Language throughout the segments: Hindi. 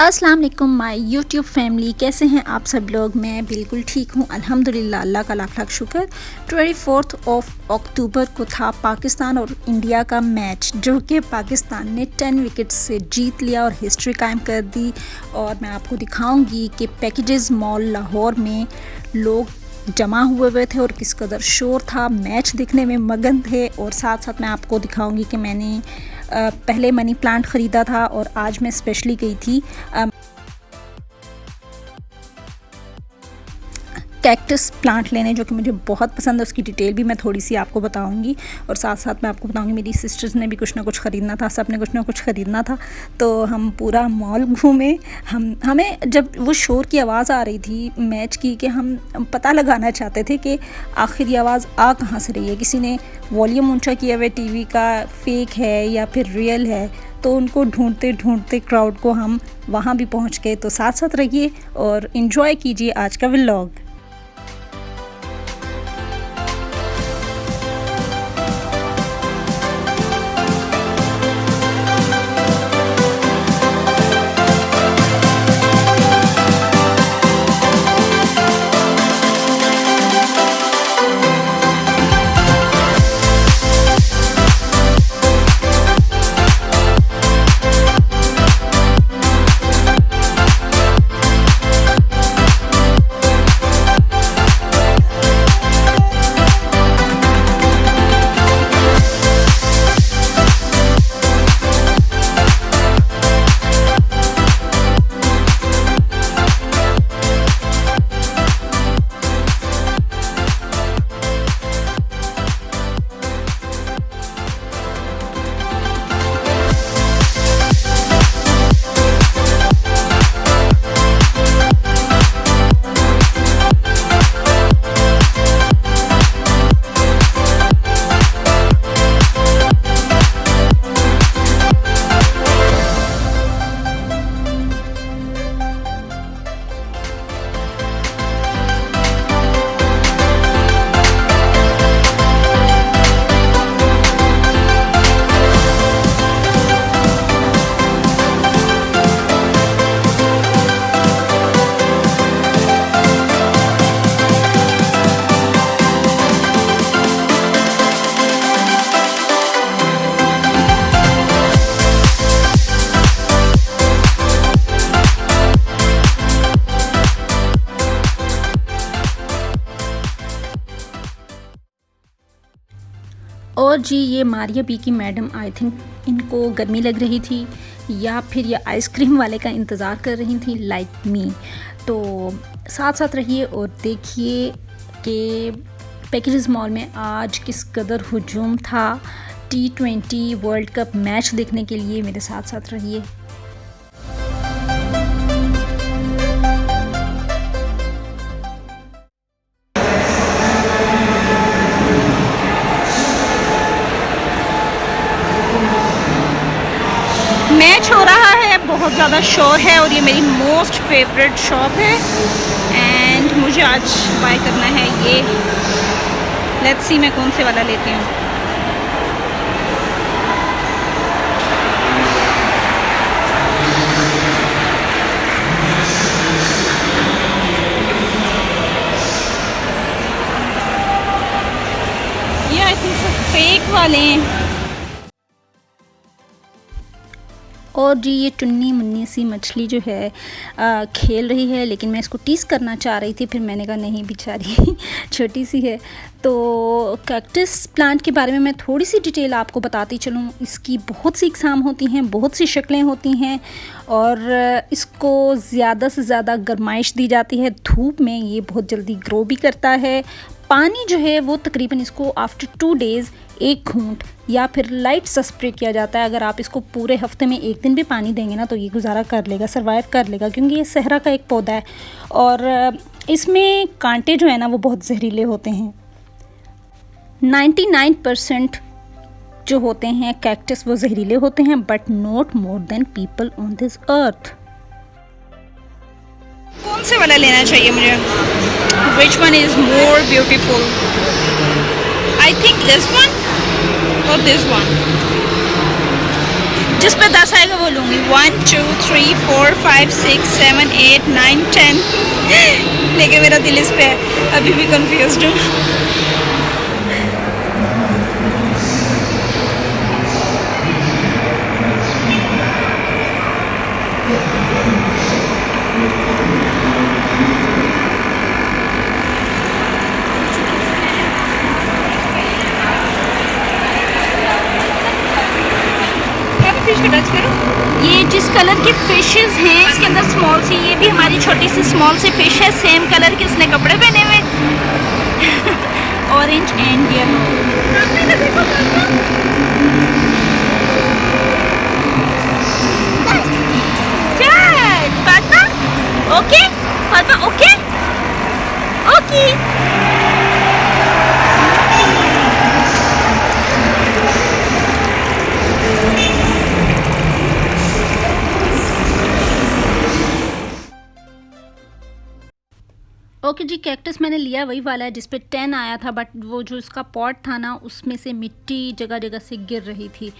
अस्सलाम वालेकुम माय यूट्यूब फैमिली, कैसे हैं आप सब लोग। मैं बिल्कुल ठीक हूँ अल्हम्दुलिल्लाह, अल्लाह का लाख लाख शुक्र। 24 अक्टूबर को था पाकिस्तान और इंडिया का मैच, जो कि पाकिस्तान ने 10 विकेट से जीत लिया और हिस्ट्री कायम कर दी। और मैं आपको दिखाऊंगी कि पैकेजेस मॉल लाहौर में लोग जमा हुए थे और किस कदर शोर था, मैच देखने में मगन थे। और साथ साथ मैं आपको दिखाऊंगी कि मैंने पहले मनी प्लांट ख़रीदा था और आज मैं स्पेशली गई थी कैक्टस प्लांट लेने, जो कि मुझे बहुत पसंद है। उसकी डिटेल भी मैं थोड़ी सी आपको बताऊंगी और साथ साथ मैं आपको बताऊंगी मेरी सिस्टर्स ने भी कुछ ना कुछ ख़रीदना था, सब ने कुछ ना कुछ ख़रीदना था। तो हम पूरा मॉल घूमे। हमें जब वो शोर की आवाज़ आ रही थी मैच की, कि हम पता लगाना चाहते थे कि आखिर ये आवाज़ आ कहाँ से रही है। किसी ने वॉल्यूम ऊँचा किया हुआ टीवी का, फेक है या फिर रियल है। तो उनको ढूंढते ढूंढते क्राउड को हम वहाँ भी पहुँच गए। तो साथ साथ रहिए और इन्जॉय कीजिए आज का व्लॉग। और जी, ये मारिया बी की मैडम, आई थिंक इनको गर्मी लग रही थी या फिर ये आइसक्रीम वाले का इंतज़ार कर रही थी, लाइक मी। तो साथ साथ रहिए और देखिए कि पैकेजेस मॉल में आज किस कदर हुजूम था T20 वर्ल्ड कप मैच देखने के लिए। मेरे साथ साथ रहिए। मैच हो रहा है, बहुत ज़्यादा शोर है और ये मेरी मोस्ट फेवरेट शॉप है एंड मुझे आज बाय करना है ये। लेट्स सी मैं कौन से वाला लेती हूँ। ये आई थिंक सब फेक वाले हैं। और जी, ये टुन्नी मुन्नी सी मछली जो है खेल रही है, लेकिन मैं इसको टीज़ करना चाह रही थी, फिर मैंने कहा नहीं, बेचारी छोटी सी है। तो कैक्टस प्लांट के बारे में मैं थोड़ी सी डिटेल आपको बताती चलूँ। इसकी बहुत सी इकसाम होती हैं, बहुत सी शक्लें होती हैं और इसको ज़्यादा से ज़्यादा गर्माइश दी जाती है। धूप में ये बहुत जल्दी ग्रो भी करता है। पानी जो है वो तकरीबन इसको आफ्टर 2 डेज़ एक घूंट या फिर लाइट सा स्प्रे किया जाता है। अगर आप इसको पूरे हफ्ते में एक दिन भी पानी देंगे ना, तो ये गुजारा कर लेगा, सरवाइव कर लेगा, क्योंकि ये सहरा का एक पौधा है और इसमें कांटे जो है ना वो बहुत जहरीले होते हैं। 99% जो होते हैं कैक्टस वो जहरीले होते हैं, but not more than people on this earth. कौन से वाला लेना चाहिए मुझे? Which one is more beautiful? I think this one or this one. जिस पे 10 आएगा वो लूँगी। 1 2 3 4 5 6 7 8 9 10 लेकिन मेरा दिल इस पे है, अभी भी कंफ्यूज्ड हूँ। टच करो। ये जिस कलर की फिशेस हैं इसके अंदर स्मॉल सी, ये भी हमारी छोटी सी स्मॉल सी फिश है, सेम कलर के इसने कपड़े पहने हुए orange and yellow. Fatima okay, Fatima okay okay. Okay जी, कैक्टस मैंने लिया वही वाला है जिस पे 10 आया था, बट वो जो इसका पॉट था ना उसमें से मिट्टी जगह जगह से गिर रही थी,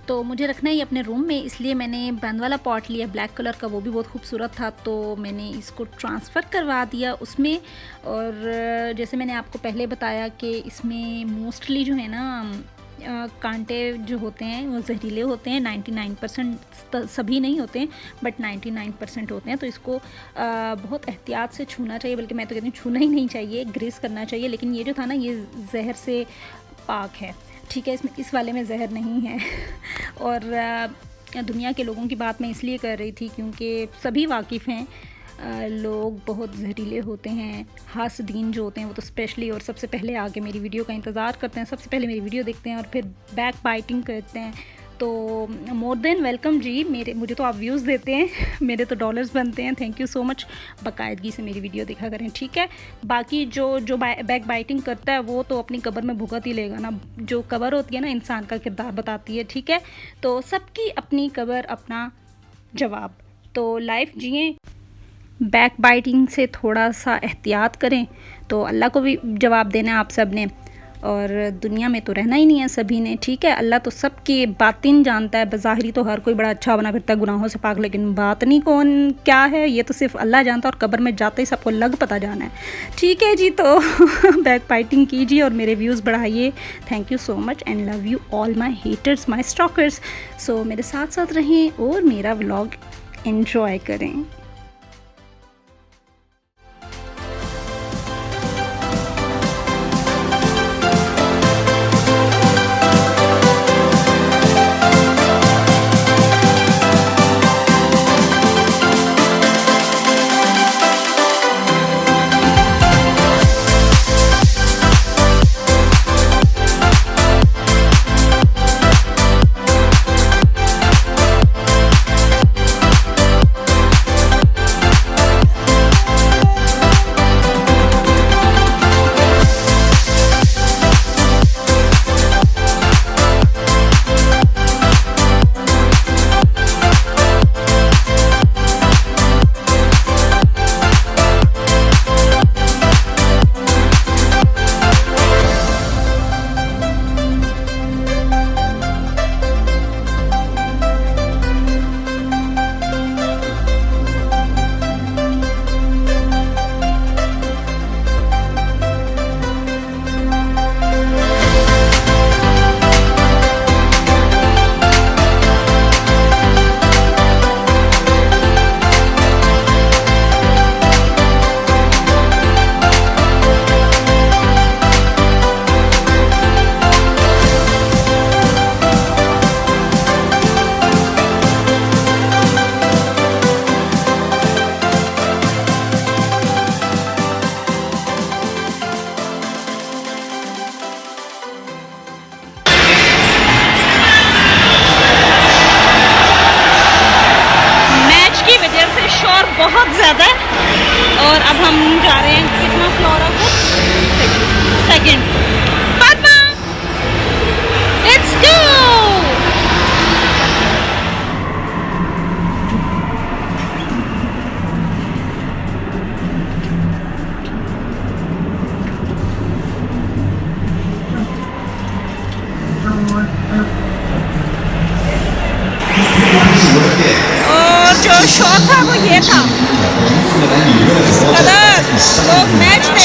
तो मुझे रखना है अपने रूम में, इसलिए मैंने बंद वाला पॉट लिया ब्लैक कलर का, वो भी बहुत खूबसूरत था, तो मैंने इसको ट्रांसफ़र करवा दिया उसमें। और जैसे मैंने आपको पहले बताया कि इसमें मोस्टली जो है ना कांटे जो होते हैं वो जहरीले होते हैं, 99% सभी नहीं होते हैं बट 99% होते हैं, तो इसको बहुत एहतियात से छूना चाहिए, बल्कि मैं तो कहती हूँ छूना ही नहीं चाहिए, ग्रीस करना चाहिए। लेकिन ये जो था ना ये जहर से पाक है, ठीक है, इसमें इस वाले में जहर नहीं है। और दुनिया के लोगों की बात मैं इसलिए कर रही थी क्योंकि सभी वाकिफ़ हैं लोग बहुत जहरीले होते हैं, हासदीन जो होते हैं वो तो स्पेशली, और सबसे पहले आके मेरी वीडियो का इंतज़ार करते हैं, सबसे पहले मेरी वीडियो देखते हैं और फिर बैक बाइटिंग करते हैं। तो मोर देन वेलकम जी, मुझे तो आप व्यूज़ देते हैं, मेरे तो डॉलर्स बनते हैं, थैंक यू सो मच। बाकायदगी से मेरी वीडियो देखा करें, ठीक है। बाकी जो बैक बाइटिंग करता है वो तो अपनी कब्र में भुगत ही लेगा ना, जो कब्र होती है ना इंसान का किरदार बताती है, ठीक है। तो सबकी अपनी कब्र अपना जवाब, तो लाइफ जिए, बैक बाइटिंग से थोड़ा सा एहतियात करें, तो अल्लाह को भी जवाब देना है आप सब ने, और दुनिया में तो रहना ही नहीं है सभी ने, ठीक है। अल्लाह तो सबकी बातिन जानता है, बज़ाहिरी तो हर कोई बड़ा अच्छा बना फिरता है गुनाहों से पाक, लेकिन बातनी कौन क्या है ये तो सिर्फ अल्लाह जानता है, और कब्र में जाते ही सबको लग पता जाना है, ठीक है जी। तो बैक बाइटिंग कीजिए और मेरे व्यूज़ बढ़ाइए, thank you so much and love you all my haters, my stalkers. So मेरे साथ साथ रहें और मेरा व्लॉग एन्जॉय करें। बहुत ज़्यादा, और अब हम जा रहे हैं कितना फ्लोर है, second. Fatima let's go.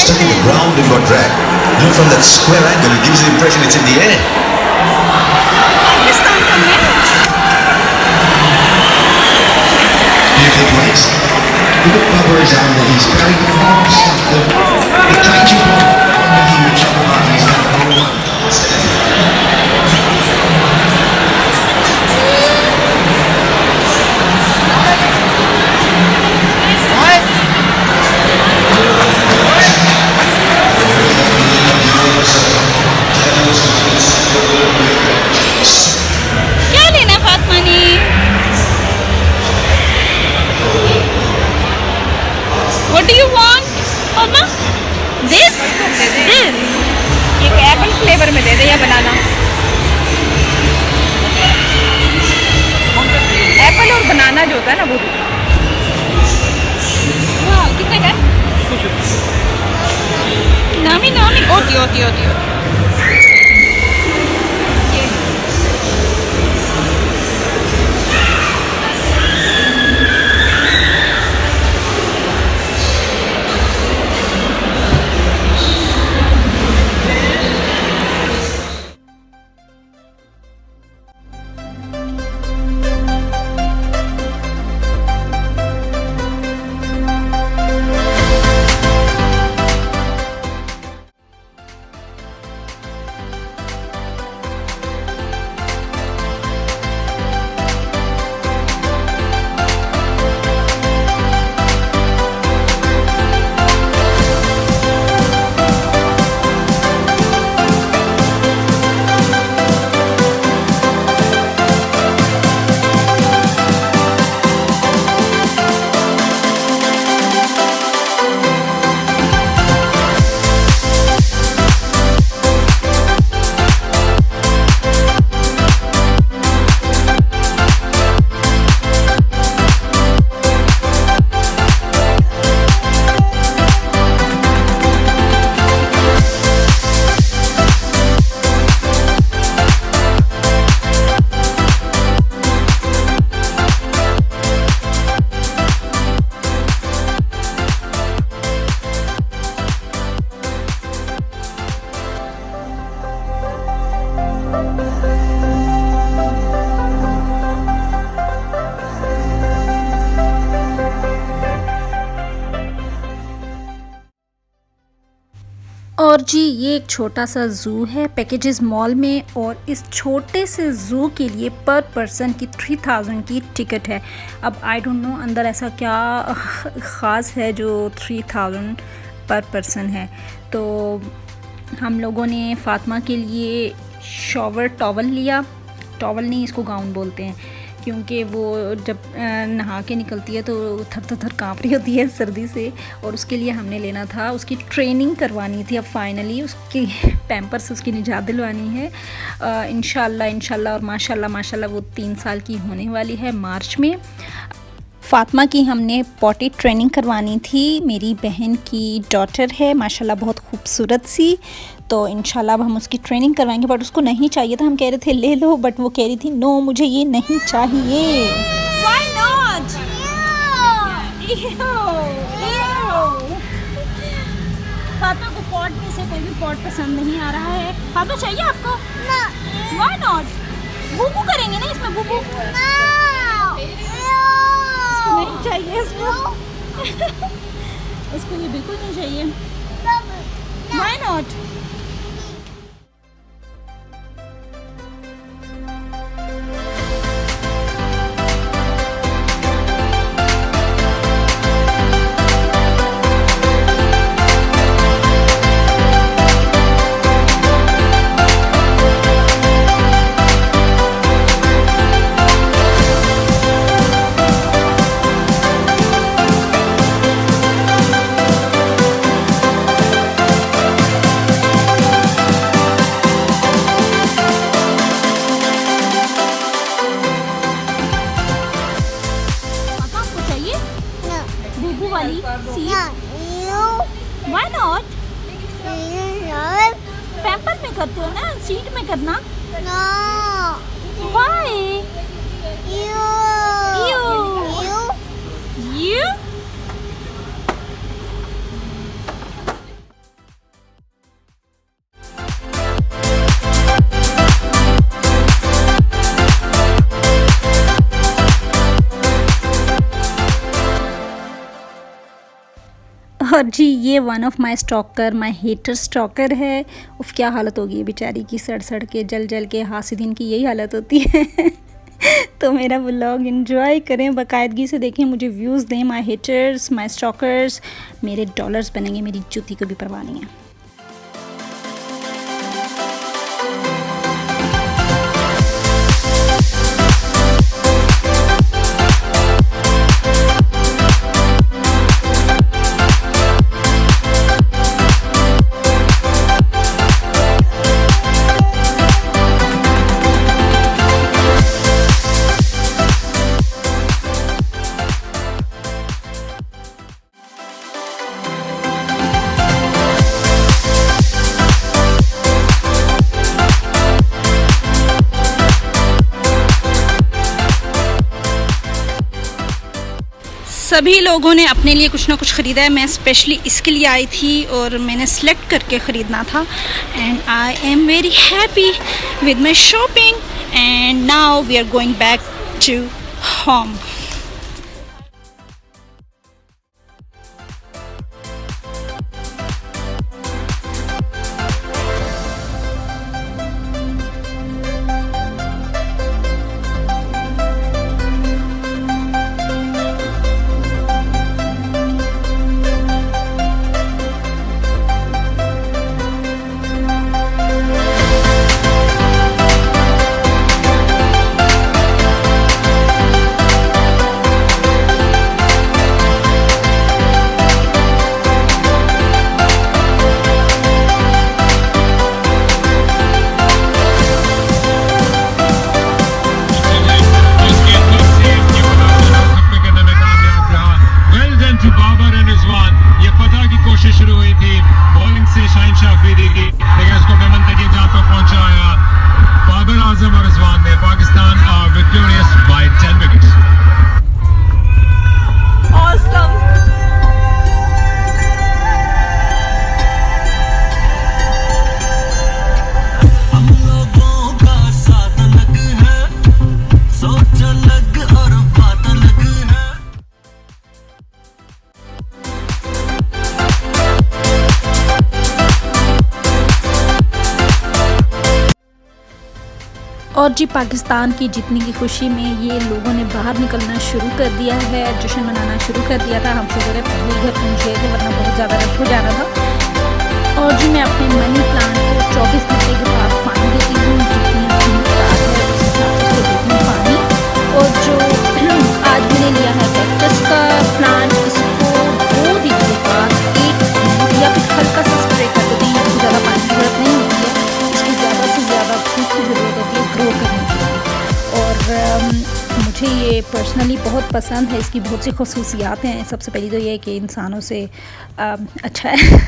stuck in the ground and got dragged. You know, from that square angle, it gives the impression it's in the air. Pakistan का match. Beautiful place. Look at Bubba Alexander. He's carrying the wrong something. The catching ball on the huge line. He's got the whole one. क्या लेना फातिमा ने? What do you want, Fatima? This? This? ये एप्पल फ्लेवर में दे दे या बनाना। एप्पल और बनाना जो होता है ना वो। वाह, कितने का? नामी नामी ओती। और जी ये एक छोटा सा ज़ू है पैकेजेस मॉल में, और इस छोटे से ज़ू के लिए पर पर्सन की 3000 की टिकट है। अब आई डोंट नो अंदर ऐसा क्या ख़ास है जो 3000 पर पर्सन है। तो हम लोगों ने फ़ातिमा के लिए शॉवर टॉवल लिया, टॉवल नहीं इसको गाउन बोलते हैं, क्योंकि वो जब नहा के निकलती है तो थर थर काँप रही होती है सर्दी से, और उसके लिए हमने लेना था। उसकी ट्रेनिंग करवानी थी, अब फाइनली उसकी पैम्पर से उसकी निजात दिलवानी है इंशाल्लाह और माशाल्लाह वो 3 साल की होने वाली है मार्च में। फ़ातिमा की हमने पॉटी ट्रेनिंग करवानी थी, मेरी बहन की डॉटर है माशाल्लाह बहुत खूबसूरत सी, तो इंशाल्लाह अब हम उसकी ट्रेनिंग करवाएंगे। बट उसको नहीं चाहिए था, हम कह रहे थे ले लो, बट वो कह रही थी नो मुझे ये नहीं चाहिए। Why not? फ़ातिमा को पॉट में से कोई भी पॉट पसंद नहीं आ रहा है। फ़ातिमा चाहिए आपको? Why not? बूबू करेंगे ना इसमें, बूबू नहीं चाहिए इसको इसको ये बिल्कुल नहीं चाहिए। Why not? बूबू वाली सीट? Why not? पैम्पर में करते हो ना, सीट में करना। Why? You? और जी ये one of my stalker, my hater stalker है। उफ क्या हालत होगी है बेचारी की, सड़ सड़ के जल जल के। हासिदीन की यही हालत होती है। तो मेरा व्लॉग एंजॉय करें, बाकायदगी से देखें, मुझे व्यूज़ दें। माई हेटर्स, माई स्टॉकर्स मेरे डॉलर्स बनेंगे, मेरी जूती को भी परवाह नहीं है। सभी लोगों ने अपने लिए कुछ ना कुछ ख़रीदा है। मैं स्पेशली इसके लिए आई थी और मैंने सेलेक्ट करके ख़रीदना था। And I am very happy with my shopping and now we are going back to home. और जी पाकिस्तान की जीतने की खुशी में ये लोगों ने बाहर निकलना शुरू कर दिया है, जश्न मनाना शुरू कर दिया था। हम शुक्र है पहले घर पहुँच गए थे, वरना बहुत ज़्यादा रश हो जाना था। और जी मैं अपने मनी प्लांट को 24 घंटे के बाद पानी देती हूँ, जितनी है उस हिसाब से उसको देती हूँ पानी। और जो आज मैंने लिया है कैक्टस का प्लांट, इसको 2 दिन के बाद 1 या फिर हल्का सा स्प्रे कर देते हैं। इसको ज़्यादा पानी की ज़रूरत नहीं होती है, इसको ज़्यादा से ज़्यादा धूप की ज़रूरत होती है ग्रो करने के लिए। और मुझे ये पर्सनली बहुत पसंद है, इसकी बहुत सी खसूसियात हैं। सबसे पहली तो ये है कि इंसानों से अच्छा है।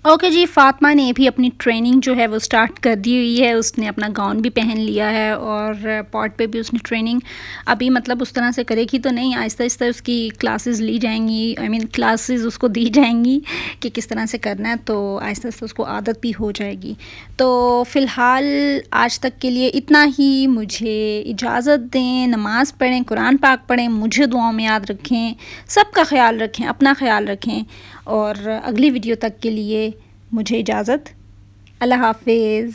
ओके जी, फ़ातिमा ने भी अपनी ट्रेनिंग जो है वो स्टार्ट कर दी हुई है। उसने अपना गाउन भी पहन लिया है और पॉट पे भी उसने ट्रेनिंग अभी मतलब उस तरह से करेगी तो नहीं, आहिस्ता आहिस्ता उसकी क्लासेस ली जाएंगी। आई मीन क्लासेस उसको दी जाएंगी कि किस तरह से करना है, तो आहिस्ता आहिस्ता उसको आदत भी हो जाएगी। तो फ़िलहाल आज तक के लिए इतना ही। मुझे इजाज़त दें, नमाज़ पढ़ें, कुरान पाक पढ़ें, मुझे दुआओं में याद रखें, सबका ख्याल रखें, अपना ख्याल रखें। और अगली वीडियो तक के लिए मुझे इजाज़त। अल्लाह हाफ़िज़।